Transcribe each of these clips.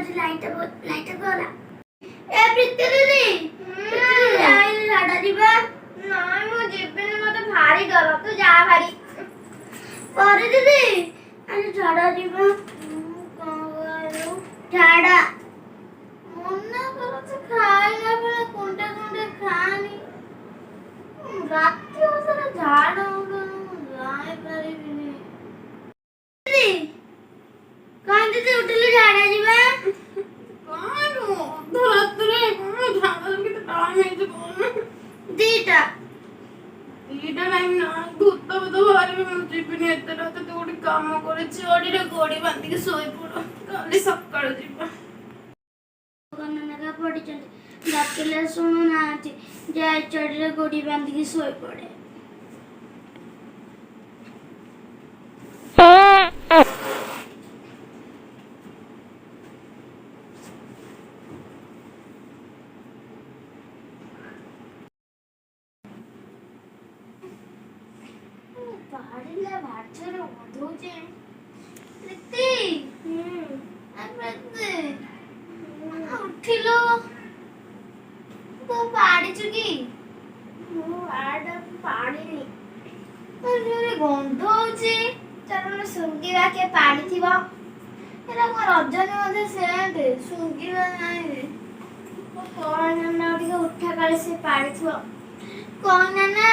आज लाइट बोला ए प्रीति दीदी आई झाड़ा दिबा नहीं मो जेबेने मते भारी डर तू जा भारी करे दीदी आज झाड़ा दिबा कहो झाड़ा मन्ना करो तो खाइला बेला कोंटे कोंटे खानी रात सारा झाड़ा जाय परिबिनी दीदी कान दीदी उठले झाड़ा जीवा कानो धरतरे को झाड़ा के टाइम है जो दीटा टाइम ना भूत तो बारे में मुझे भी एते रात तो गोटी काम करे चोरी रे गोड़ी बांधी के सोई पड़ो काली सकाळ जीवा कन्ना का पड़ी चल डाकिले सुनु नाती जाय चोरी रे गोड़ी बांधी के सोई पड़े बाहरीला भाचर ओधोचे प्रीति प्रीति उठिलो तो पाड़ी चुकी मो आडा पाड़ीनी तो गंध होची चलो सुंगीवा के पाड़ी थिबा एला को रजनी मध्ये सेंट सुंगीवा नाही कोन ना ଟିକେ उठा काले से पाड़ी थिबा कोन ना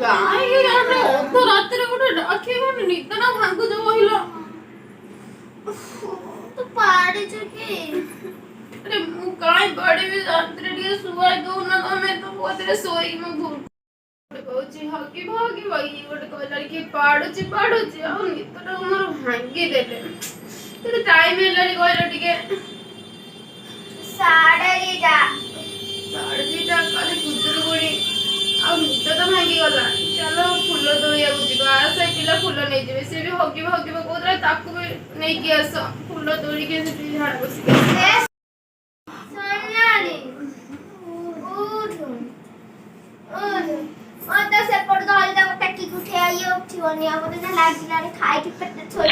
गाय यार तो रात रे गोटे डाके कोन नित ना भांगु जो होइलो तो पाड़ी चुकी अरे मु काय बड़ी भी रात रे ଟିକେ सुवाई दो ना मैं तो बोतरे सोई में भूल कहूची हकी भागी भागी गोटे कहला कि पाडुची आ नित तो मोर भांगी देले तो टाइम हेलानी कहला ଟିକେ 2:30 काले कुदुर गुडी आ नित तो भांगी गला चलो फूल तोड़िया जीवा साइकिल फूल नहीं जीवे से भी हगी कोदरा ताकू भी नहीं कि आस फूल तोड़ी के से झाड़ बसी सोनाली उठ तो से पड़ गल दा टकी उठे आइयो उठिवनी अब तो लागी लाड़ी खाई के पेट छोड़